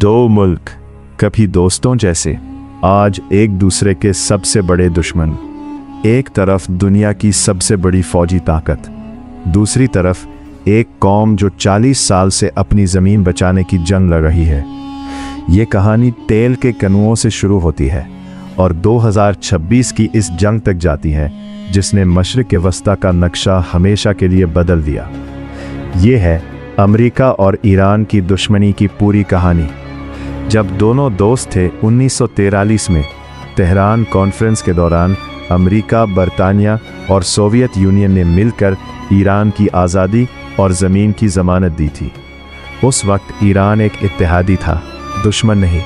दो मुल्क कभी दोस्तों जैसे, आज एक दूसरे के सबसे बड़े दुश्मन। एक तरफ दुनिया की सबसे बड़ी फौजी ताकत, दूसरी तरफ एक कौम जो 40 साल से अपनी ज़मीन बचाने की जंग लड़ रही है। ये कहानी तेल के कनुओं से शुरू होती है और 2026 की इस जंग तक जाती है जिसने मशरिक़ वस्ता का नक्शा हमेशा के लिए बदल दिया। ये है अमेरिका और ईरान की दुश्मनी की पूरी कहानी। जब दोनों दोस्त थे 1943 में तेहरान कॉन्फ्रेंस के दौरान अमेरिका, बरतानिया और सोवियत यूनियन ने मिलकर ईरान की आज़ादी और ज़मीन की ज़मानत दी थी। उस वक्त ईरान एक इत्तेहादी था, दुश्मन नहीं।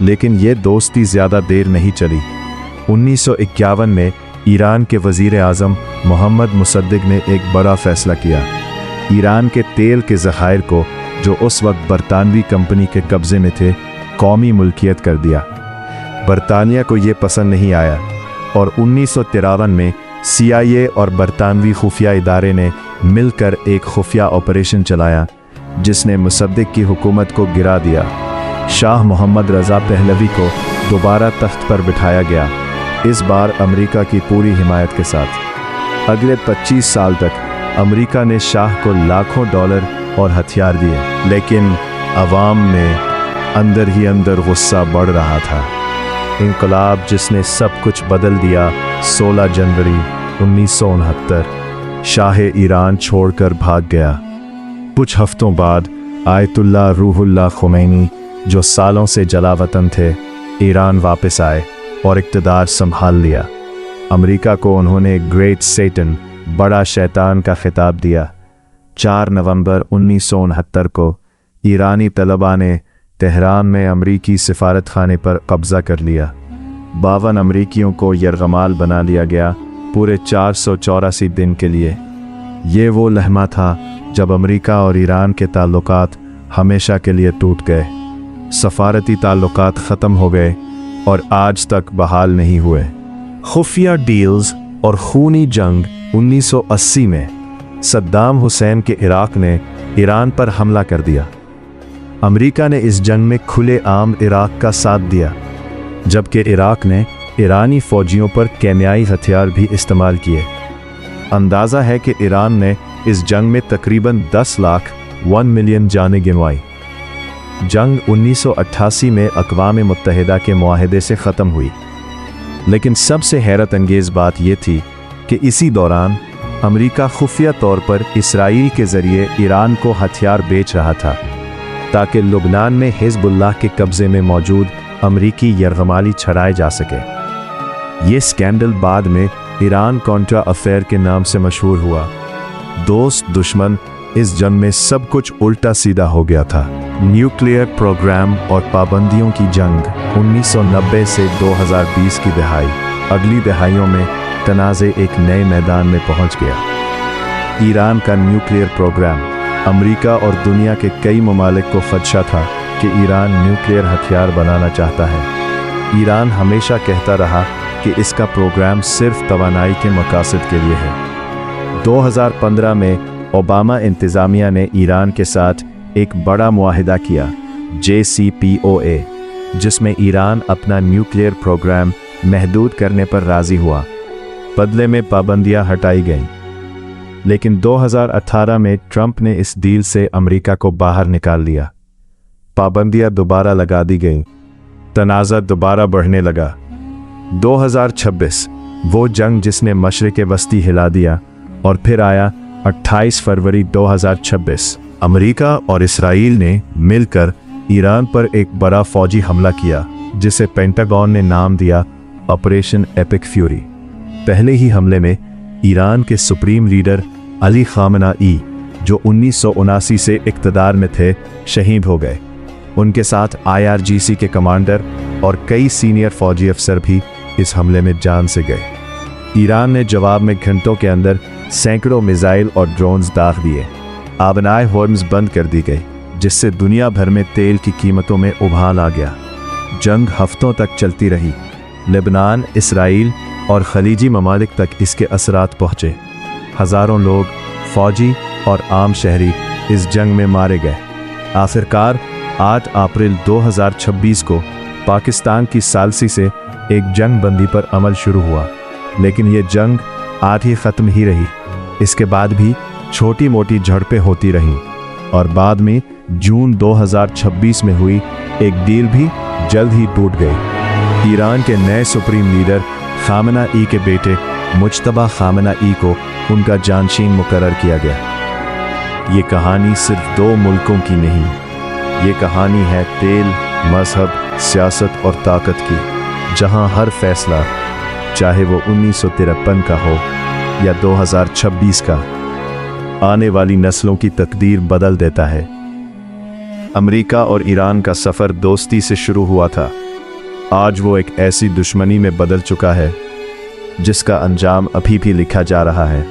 लेकिन ये दोस्ती ज़्यादा देर नहीं चली। 1951 में ईरान के वज़ीर आज़म मोहम्मद मुसद्दिक ने एक बड़ा फ़ैसला किया। ईरान के तेल के ज़खायर को, जो उस वक्त बरतानवी कंपनी के कब्ज़े में थे, कौमी मुल्कियत कर दिया। बरतानिया को ये पसंद नहीं आया और 1953 में CIA और बरतानवी खुफिया इदारे ने मिलकर एक खुफिया ऑपरेशन चलाया जिसने मुसद्दिक की हुकूमत को गिरा दिया। शाह मोहम्मद रज़ा पहलवी को दोबारा तख्त पर बिठाया गया, इस बार अमेरिका की पूरी हिमायत के साथ। अगले 25 साल तक अमेरिका ने शाह को लाखों डॉलर और हथियार दिए, लेकिन अवाम में अंदर ही अंदर गुस्सा बढ़ रहा था। इनकलाब जिसने सब कुछ बदल दिया, 16 जनवरी 1969 शाह ईरान छोड़कर भाग गया। कुछ हफ्तों बाद आयतुल्ला रूहुल्लाह खुमैनी, जो सालों से जलावतन थे, ईरान वापस आए और इक़्तिदार संभाल लिया। अमेरिका को उन्होंने ग्रेट सेटन, बड़ा शैतान का खिताब दिया। 4 नवंबर 1969 को ईरानी तलबा ने तेहरान में अमरीकी सिफारत खाने पर कब्ज़ा कर लिया। 52 अमरीकियों को यरगमाल बना लिया गया, पूरे 484 दिन के लिए। ये वो लम्हा था जब अमेरिका और ईरान के ताल्लुकात हमेशा के लिए टूट गए। सफारती ताल्लुकात ख़त्म हो गए और आज तक बहाल नहीं हुए। खुफिया डील्स और खूनी जंग 1980 में सद्दाम हुसैन के इराक ने ईरान पर हमला कर दिया। अमेरिका ने इस जंग में खुले आम इराक का साथ दिया, जबकि इराक ने ईरानी फ़ौजियों पर केमियाई हथियार भी इस्तेमाल किए। अंदाज़ा है कि ईरान ने इस जंग में तकरीबन 10 लाख 1 मिलियन जानें गिनवाई। जंग 1988 में अक़वाम मुत्तहिदा के मुआहदे से ख़त्म हुई, लेकिन सबसे हैरत अंगेज़ बात यह थी कि इसी दौरान अमेरिका खुफिया तौर पर इसराइल के ज़रिए ईरान को हथियार बेच रहा था ताकि लुबनान में हिज़्बुल्लाह के कब्ज़े में मौजूद अमरीकी यरगमाली छड़ाए जा सके। ये स्कैंडल बाद में ईरान कॉन्ट्रा अफेयर के नाम से मशहूर हुआ। दोस्त दुश्मन, इस जंग में सब कुछ उल्टा सीधा हो गया था। न्यूक्लियर प्रोग्राम और पाबंदियों की जंग 1990 से 2020 की दहाई। अगली दहाइयों में तनाज़े एक नए मैदान में पहुंच गया। ईरान का न्यूक्लियर प्रोग्राम। अमेरिका और दुनिया के कई ममालिक को खदशा था कि ईरान न्यूक्लियर हथियार बनाना चाहता है। ईरान हमेशा कहता रहा कि इसका प्रोग्राम सिर्फ तवानाई के मकासद के लिए है। 2015 में ओबामा इंतज़ामिया ने ईरान के साथ एक बड़ा मुआहिदा किया, JCPOA, जिसमें ईरान अपना न्यूक्लियर प्रोग्राम महदूद करने पर राज़ी हुआ। बदले में पाबंदियां हटाई गईं, लेकिन 2018 में ट्रंप ने इस डील से अमेरिका को बाहर निकाल लिया। पाबंदियां दोबारा लगा दी गईं, तनाज़ा दोबारा बढ़ने लगा। 2026 वो जंग जिसने मशरिक़ वस्ती हिला दिया, और फिर आया 28 फरवरी 2026। अमेरिका और इसराइल ने मिलकर ईरान पर एक बड़ा फौजी हमला किया जिसे पेंटागन ने नाम दिया ऑपरेशन एपिक फ्यूरी। पहले ही हमले में ईरान के सुप्रीम लीडर अली ख़ामेनी, जो 1979 से इक़्तिदार में थे, शहीद हो गए। उनके साथ IRGC के कमांडर और कई सीनियर फौजी अफसर भी इस हमले में जान से गए। ईरान ने जवाब में घंटों के अंदर सैकड़ों मिसाइल और ड्रोन्स दाग दिए। आबनाए हॉर्म्स बंद कर दी गई, जिससे दुनिया भर में तेल की कीमतों में उबाल आ गया। जंग हफ्तों तक चलती रही। लेबनान, इसराइल और खलीजी ममालिक तक इसके असरात पहुँचे। हज़ारों लोग, फौजी और आम शहरी, इस जंग में मारे गए। आखिरकार 8 अप्रैल 2026 को पाकिस्तान की सालसी से एक जंग बंदी पर अमल शुरू हुआ, लेकिन ये जंग आज ही ख़त्म ही रही। इसके बाद भी छोटी मोटी झड़पें होती रहीं और बाद में जून 2026 में हुई एक डील भी जल्द ही टूट गई। ईरान के नए सुप्रीम लीडर खामेनेई के बेटे मुज्तबा खामेनेई को उनका जानशीन मुकर्रर किया गया। ये कहानी सिर्फ 2 मुल्कों की नहीं, ये कहानी है तेल, मजहब, सियासत और ताकत की, जहां हर फैसला, चाहे वो 1953 का हो या 2026 का, आने वाली नस्लों की तकदीर बदल देता है। अमेरिका और ईरान का सफ़र दोस्ती से शुरू हुआ था, आज वो एक ऐसी दुश्मनी में बदल चुका है जिसका अंजाम अभी भी लिखा जा रहा है।